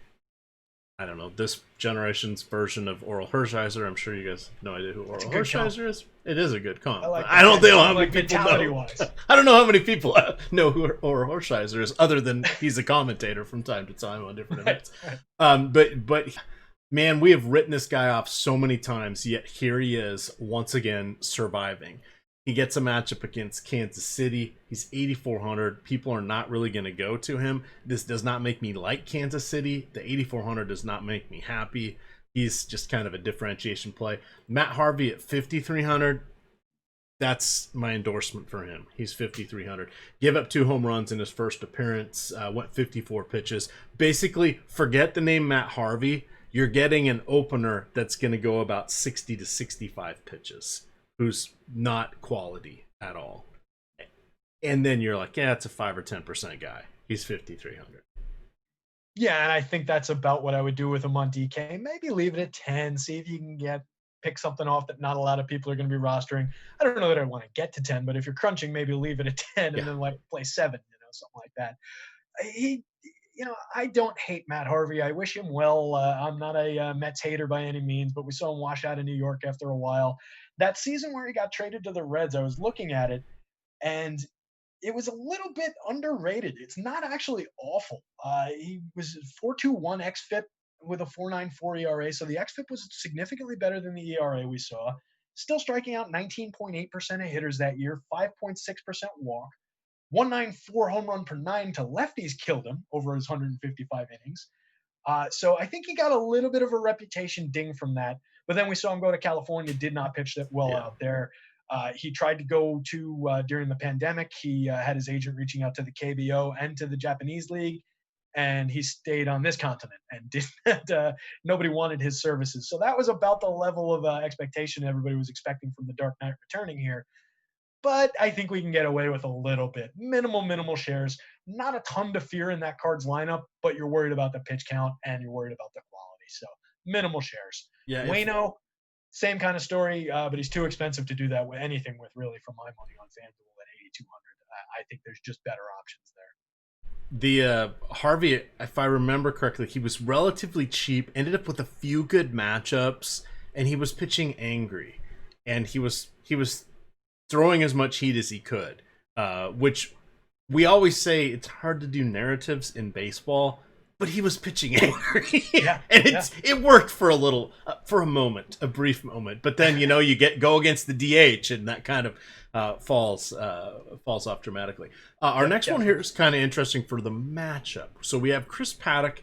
I don't know, this generation's version of Oral Hershiser. I'm sure you guys have no idea who Oral Hershiser is. It is a good comp. I don't know how many people know. I don't know how many people know who Oral Hershiser is, other than he's a commentator from time to time on different events. But man, we have written this guy off so many times, yet here he is once again surviving. He gets a matchup against Kansas City. He's 8,400. People are not really going to go to him. This does not make me like Kansas City. The 8,400 does not make me happy. He's just kind of a differentiation play. Matt Harvey at 5,300. That's my endorsement for him. He's 5,300. Give up 2 home runs in his first appearance. Went 54 pitches. Basically, forget the name Matt Harvey. You're getting an opener that's going to go about 60 to 65 pitches. Who's not quality at all. And then you're like, yeah, it's a 5 or 10% guy. He's 5,300. Yeah, and I think that's about what I would do with him on DK. Maybe leave it at 10, see if you can pick something off that not a lot of people are going to be rostering. I don't know that I want to get to 10, but if you're crunching, maybe leave it at 10 and then play 7, something like that. I don't hate Matt Harvey. I wish him well. I'm not a Mets hater by any means, but we saw him wash out of New York after a while. That season where he got traded to the Reds, I was looking at it, and it was a little bit underrated. It's not actually awful. He was 4.21 xFIP with a 4.94 ERA, so the xFIP was significantly better than the ERA we saw. Still striking out 19.8% of hitters that year, 5.6% walk. 194 home run per 9 to lefties killed him over his 155 innings. So I think he got a little bit of a reputation ding from that. But then we saw him go to California, did not pitch that well out there. He tried to go to, during the pandemic, he had his agent reaching out to the KBO and to the Japanese League, and he stayed on this continent and didn't. Nobody wanted his services. So that was about the level of expectation everybody was expecting from the Dark Knight returning here. But I think we can get away with a little bit. Minimal shares. Not a ton to fear in that Cards lineup, but you're worried about the pitch count and you're worried about the quality. So minimal shares. Yeah, Waino, same kind of story, but he's too expensive to do that with anything with, really, for my money on FanDuel at 8,200. I think there's just better options there. The Harvey, if I remember correctly, he was relatively cheap, ended up with a few good matchups, and he was pitching angry. And he was throwing as much heat as he could, which we always say it's hard to do narratives in baseball, but he was pitching angry. And it worked for a moment, a brief moment. But then, you go against the DH and that kind of falls off dramatically. Our next one here is kind of interesting for the matchup. So we have Chris Paddock.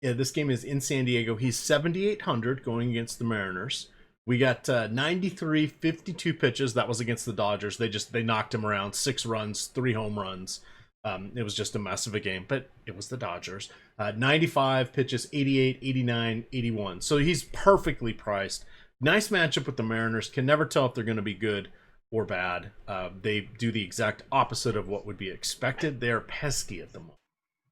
This game is in San Diego. He's 7,800 going against the Mariners. We got 93, 52 pitches. That was against the Dodgers. They knocked him around, 6 runs, 3 home runs. It was just a mess of a game, but it was the Dodgers. 95 pitches, 88, 89, 81. So he's perfectly priced. Nice matchup with the Mariners. Can never tell if they're going to be good or bad. They do the exact opposite of what would be expected. They're pesky at the moment,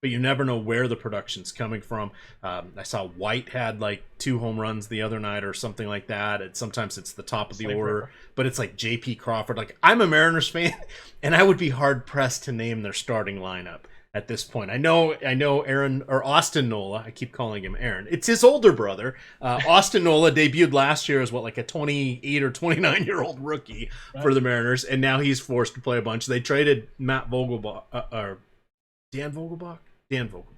but you never know where the production's coming from. I saw White had like 2 home runs the other night or something like that. Sometimes it's the top of the order, but it's like J.P. Crawford. Like, I'm a Mariners fan, and I would be hard pressed to name their starting lineup at this point. I know Aaron, or Austin Nola. I keep calling him Aaron. It's his older brother. Austin Nola debuted last year as like a 28 or 29-year-old rookie for the Mariners, and now he's forced to play a bunch. They traded Matt Vogelbach, or Dan Vogelbach? Dan Vogel.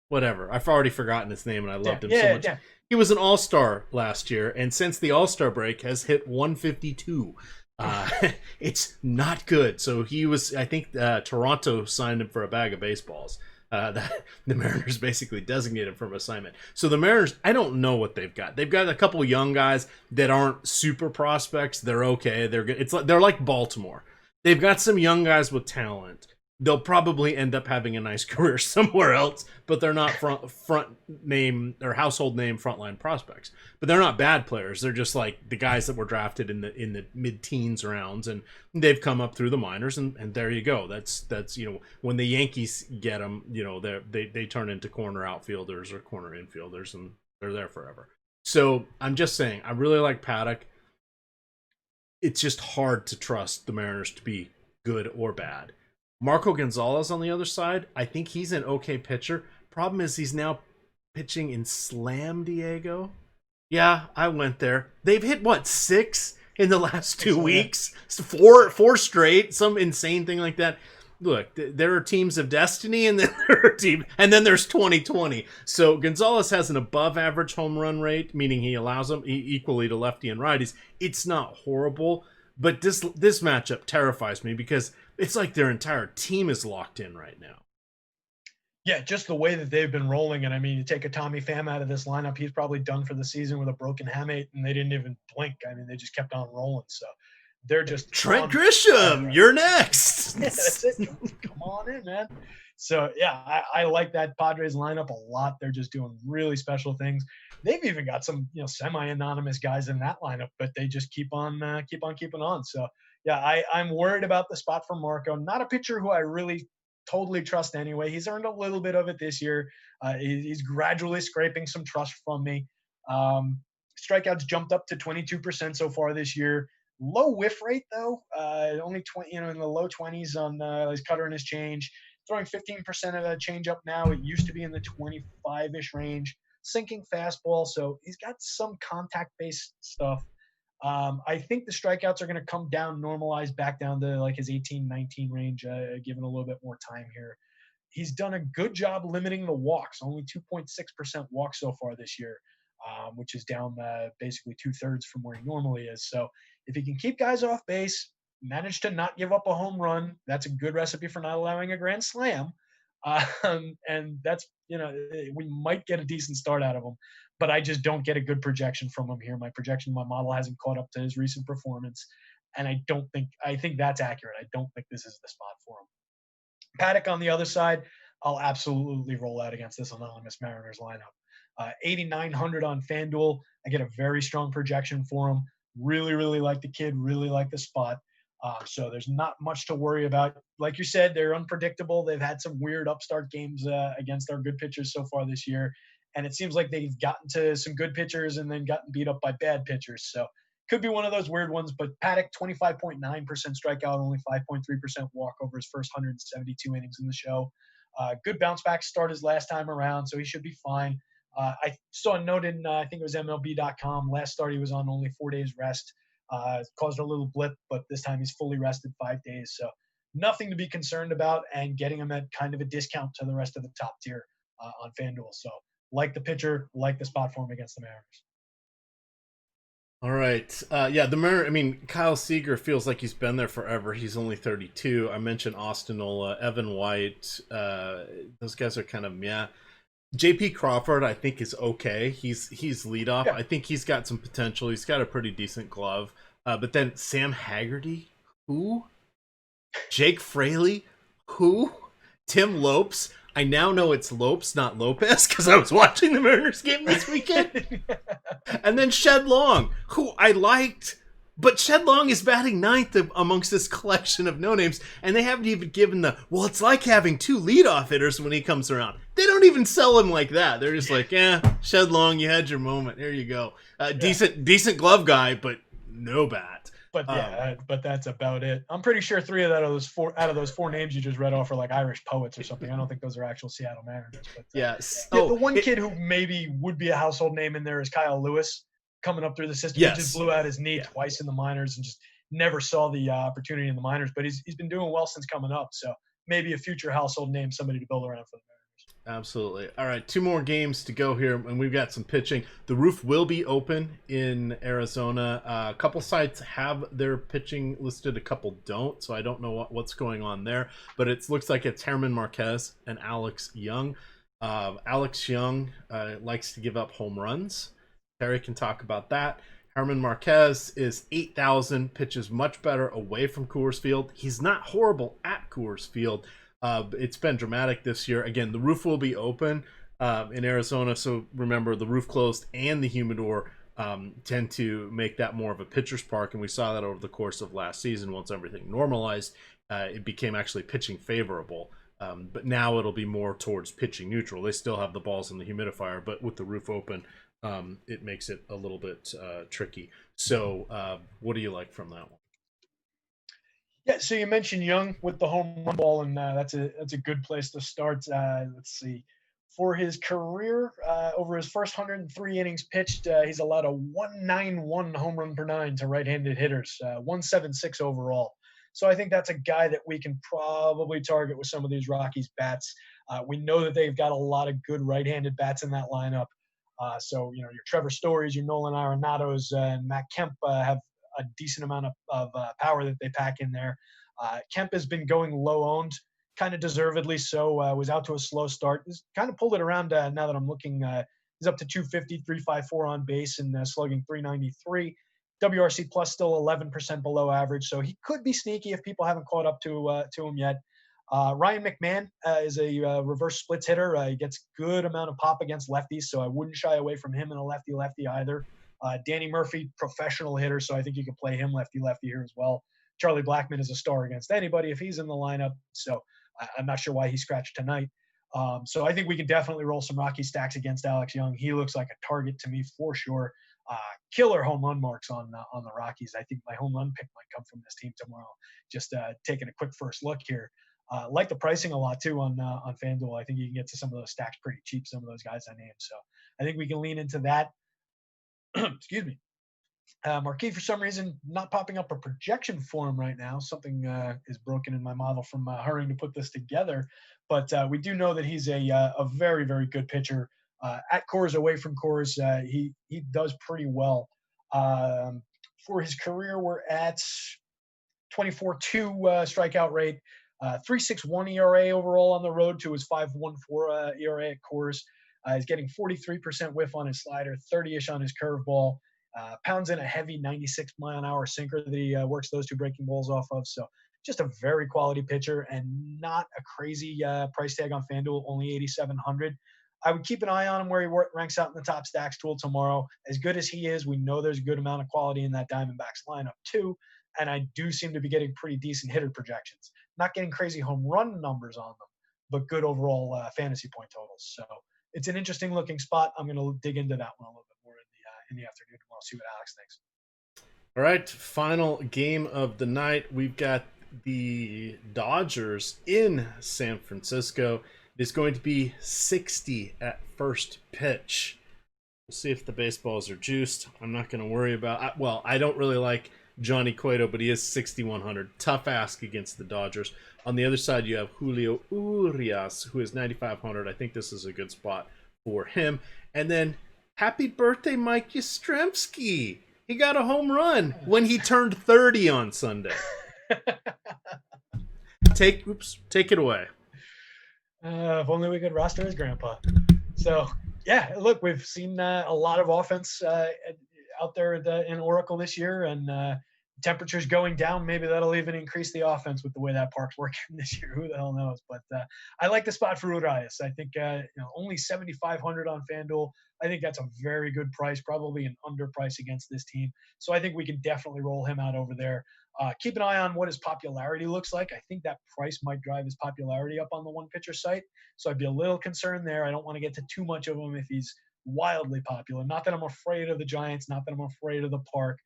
Whatever. I've already forgotten his name, and I loved him so much. Yeah. He was an all-star last year, and since the all-star break has hit 152. It's not good. So he was, I think Toronto signed him for a bag of baseballs. The Mariners basically designated him from assignment. So the Mariners, I don't know what they've got. They've got a couple young guys that aren't super prospects. They're okay. They're good. They're like Baltimore. They've got some young guys with talent. They'll probably end up having a nice career somewhere else, but they're not front name or household name frontline prospects. But they're not bad players. They're just like the guys that were drafted in the mid-teens rounds, and they've come up through the minors, and there you go. That's when the Yankees get them, they turn into corner outfielders or corner infielders, and they're there forever. So I'm just saying, I really like Paddock. It's just hard to trust the Mariners to be good or bad. Marco Gonzalez on the other side, I think he's an okay pitcher. Problem is he's now pitching in Slam Diego. Yeah, I went there. They've hit, 6 in the last 2 weeks? Four straight, some insane thing like that. Look, there are teams of destiny, and then there's 2020. So Gonzalez has an above average home run rate, meaning he allows them equally to lefty and righties. It's not horrible, but this matchup terrifies me because it's like their entire team is locked in right now. Yeah, just the way that they've been rolling. And I mean, you take a Tommy Pham out of this lineup, he's probably done for the season with a broken hamate, and they didn't even blink. I mean, they just kept on rolling. So they're just Trent Grisham, you're next. Yeah, that's it. Come on in, man. So yeah, I like that Padres lineup a lot. They're just doing really special things. They've even got some semi-anonymous guys in that lineup, but they just keep on keeping on. So yeah, I'm worried about the spot for Marco. Not a pitcher who I really totally trust anyway. He's earned a little bit of it this year. He's gradually scraping some trust from me. Strikeouts jumped up to 22% so far this year. Low whiff rate though, only 20, in the low 20s on his cutter and his change. Throwing 15% of that change up now. It used to be in the 25-ish range. Sinking fastball, so he's got some contact-based stuff. I think the strikeouts are going to come down, normalize back down to like his 18, 19 range, given a little bit more time here. He's done a good job limiting the walks, only 2.6% walks so far this year, which is down basically 2/3 from where he normally is. So if he can keep guys off base, manage to not give up a home run, that's a good recipe for not allowing a grand slam. And that's, we might get a decent start out of him, but I just don't get a good projection from him here. My model hasn't caught up to his recent performance. And I think that's accurate. I don't think this is the spot for him. Paddock on the other side, I'll absolutely roll out against this anonymous Mariners lineup. 8,900 on FanDuel. I get a very strong projection for him. Really, really like the kid, really like the spot. So there's not much to worry about. Like you said, they're unpredictable. They've had some weird upstart games against our good pitchers so far this year. And it seems like they've gotten to some good pitchers and then gotten beat up by bad pitchers. So could be one of those weird ones. But Paddock, 25.9% strikeout, only 5.3% walk over his first 172 innings in the show. Good bounce back start his last time around, so he should be fine. I saw a note in, I think it was MLB.com. Last start he was on only 4 days rest. Caused a little blip, but this time he's fully rested 5 days. So nothing to be concerned about, and getting him at kind of a discount to the rest of the top tier on FanDuel. So like the pitcher, like the spot for him against the Mariners. All right. Yeah, the Mariners, I mean, Kyle Seager feels like he's been there forever. He's only 32. I mentioned Austin Nola, Evan White. Those guys are kind of meh. J.P. Crawford, I think, is okay. He's leadoff. Yeah. I think he's got some potential. He's got a pretty decent glove. But then Sam Haggerty, who? Jake Fraley, who? Tim Lopes. I now know it's Lopes, not Lopez, because I was watching the Mariners game this weekend. And then Shed Long, who I liked, But Shed Long is batting ninth amongst this collection of no names, and they haven't even given it's like having two leadoff hitters when he comes around. They don't even sell him like that. They're just like, Shed Long, you had your moment. Here you go. Decent glove guy, but no bat. But that's about it. I'm pretty sure three of those four names you just read off are like Irish poets or something. I don't think those are actual Seattle Mariners. But the one kid who maybe would be a household name in there is Kyle Lewis, coming up through the system. Yes. He just blew out his knee twice in the minors and just never saw the opportunity in the minors. But he's been doing well since coming up. So maybe a future household name, somebody to build around for the Mariners. Absolutely. All right, 2 more games to go here, and we've got some pitching. The roof will be open in Arizona. A couple sites have their pitching listed, a couple don't, so I don't know what's going on there. But it looks like it's Herman Marquez and Alex Young. Alex Young likes to give up home runs. Terry can talk about that. Herman Marquez is 8,000, pitches much better away from Coors Field. He's not horrible at Coors Field. It's been dramatic this year. Again, the roof will be open in Arizona, so remember the roof closed and the humidor tend to make that more of a pitcher's park, and we saw that over the course of last season. Once everything normalized, it became actually pitching favorable, but now it'll be more towards pitching neutral. They still have the balls in the humidifier, but with the roof open, it makes it a little bit tricky. So what do you like from that one? Yeah, so you mentioned Young with the home run ball, and that's a good place to start. Let's see. For his career, over his first 103 innings pitched, he's allowed a 191 home run per 9 to right-handed hitters, 176 overall. So I think that's a guy that we can probably target with some of these Rockies bats. We know that they've got a lot of good right-handed bats in that lineup. So, your Trevor Stories, your Nolan Arenados, and Matt Kemp have a decent amount of power that they pack in there. Kemp has been going low owned, kind of deservedly so. Was out to a slow start. He's kind of pulled it around now that I'm looking. He's up to 250, 354 on base and slugging 393. WRC plus still 11% below average, so he could be sneaky if people haven't caught up to him yet. Ryan McMahon is a reverse splits hitter. He gets good amount of pop against lefties, so I wouldn't shy away from him in a lefty-lefty either. Danny Murphy, professional hitter, so I think you could play him lefty-lefty here as well. Charlie Blackmon is a star against anybody if he's in the lineup, so I'm not sure why he scratched tonight. So I think we can definitely roll some Rocky stacks against Alex Young. He looks like a target to me for sure. Killer home run marks on the Rockies. I think my home run pick might come from this team tomorrow. Just taking a quick first look here. Like the pricing a lot too on FanDuel. I think you can get to some of those stacks pretty cheap, some of those guys I named. So I think we can lean into that. Excuse me. Marquis, for some reason, not popping up a projection for him right now. Something is broken in my model from hurrying to put this together. But we do know that he's a very, very good pitcher. At Coors, away from Coors, he does pretty well. For his career, we're at 24-2 strikeout rate, 3.61 ERA overall on the road to his 5.14 ERA at Coors. He's getting 43% whiff on his slider, 30-ish on his curveball. Pounds in a heavy 96-mile-an-hour sinker that he works those two breaking balls off of. So just a very quality pitcher and not a crazy price tag on FanDuel, only 8,700. I would keep an eye on him where he ranks out in the top stacks tool tomorrow. As good as he is, we know there's a good amount of quality in that Diamondbacks lineup too. And I do seem to be getting pretty decent hitter projections. Not getting crazy home run numbers on them, but good overall fantasy point totals. So it's an interesting looking spot. I'm going to dig into that one a little bit more in the afternoon tomorrow, see what Alex thinks. All right, final game of the night. We've got the Dodgers in San Francisco. It is going to be 60 at first pitch. We'll see if the baseballs are juiced. I'm not going to worry about. Well, I don't really like Johnny Cueto, but he is 6,100. Tough ask against the Dodgers. On the other side, you have Julio Urias, who is 9,500. I think this is a good spot for him. And then, happy birthday, Mikey Stremski. He got a home run when he turned 30 on Sunday. Take it away. If only we could roster his grandpa. So, yeah, look, we've seen a lot of offense out there in Oracle this year, and temperatures going down, maybe that'll even increase the offense with the way that park's working this year. Who the hell knows? But I like the spot for Urias. I think only 7,500 on FanDuel. I think that's a very good price, probably an underprice against this team. So I think we can definitely roll him out over there. Keep an eye on what his popularity looks like. I think that price might drive his popularity up on the one pitcher site. So I'd be a little concerned there. I don't want to get to too much of him if he's wildly popular. Not that I'm afraid of the Giants, not that I'm afraid of the park,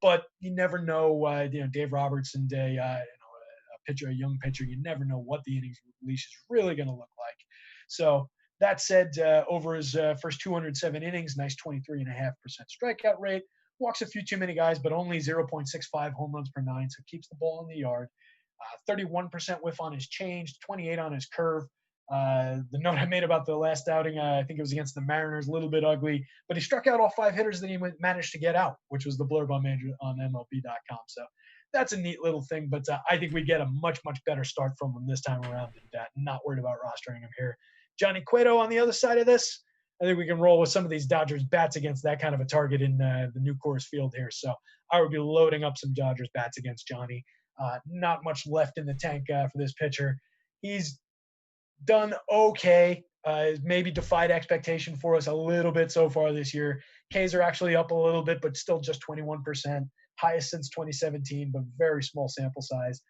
but you never know. Dave Robertson Day, a pitcher, a young pitcher, you never know what the innings release is really going to look like. So that said, over his first 207 innings, nice 23.5% strikeout rate. Walks a few too many guys, but only 0.65 home runs per nine, so keeps the ball in the yard. 31% whiff on his change, 28 on his curve. The note I made about the last outing, I think it was against the Mariners, a little bit ugly, but he struck out all 5 hitters that he managed to get out, which was the blurb on MLB.com. So that's a neat little thing, but I think we get a much, much better start from him this time around, and not worried about rostering him here. Johnny Cueto on the other side of this, I think we can roll with some of these Dodgers bats against that kind of a target in the new Coors Field here. So I would be loading up some Dodgers bats against Johnny. Not much left in the tank for this pitcher. He's done okay. Maybe defied expectation for us a little bit so far this year. Ks are actually up a little bit, but still just 21%. Highest since 2017, but very small sample size.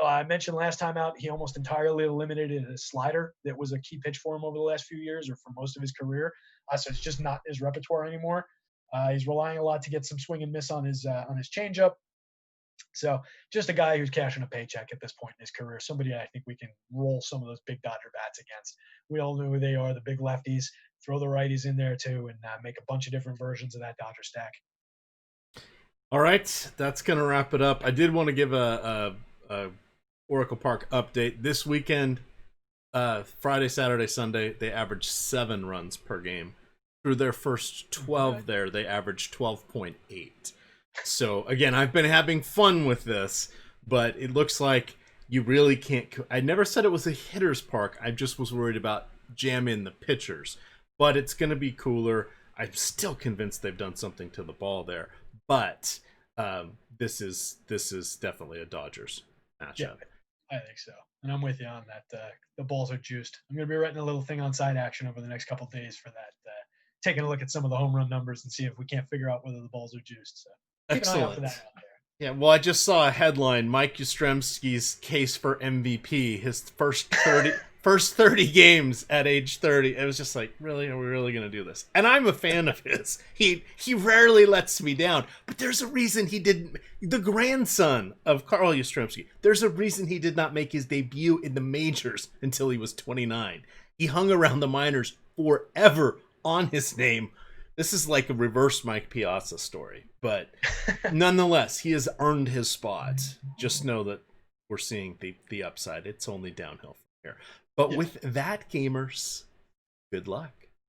I mentioned last time out, he almost entirely eliminated his slider. That was a key pitch for him over the last few years or for most of his career. So it's just not his repertoire anymore. He's relying a lot to get some swing and miss on his changeup. So just a guy who's cashing a paycheck at this point in his career. Somebody I think we can roll some of those big Dodger bats against. We all know who they are, the big lefties. Throw the righties in there too and make a bunch of different versions of that Dodger stack. All right, that's going to wrap it up. I did want to give a Oracle Park update. This weekend, Friday, Saturday, Sunday, they averaged 7 runs per game. Through their first 12 there, they averaged 12.8. So, again, I've been having fun with this, but it looks like you really can't... I never said it was a hitter's park. I just was worried about jamming the pitchers. But it's going to be cooler. I'm still convinced they've done something to the ball there. But this is definitely a Dodgers matchup. Yeah, I think so. And I'm with you on that. The balls are juiced. I'm going to be writing a little thing on Side Action over the next couple of days for that. Taking a look at some of the home run numbers and see if we can't figure out whether the balls are juiced. So keep an eye out for that out there. Yeah, well, I just saw a headline: Mikey Stremski's case for MVP. His first 30 games at age 30. It was just like, really? Are we really going to do this? And I'm a fan of his. He rarely lets me down. But there's a reason he didn't. The grandson of Carl Yastrzemski. There's a reason he did not make his debut in the majors until he was 29. He hung around the minors forever on his name. This is like a reverse Mike Piazza story. But nonetheless, he has earned his spot. Just know that we're seeing the upside. It's only downhill from here. But with that, gamers, good luck.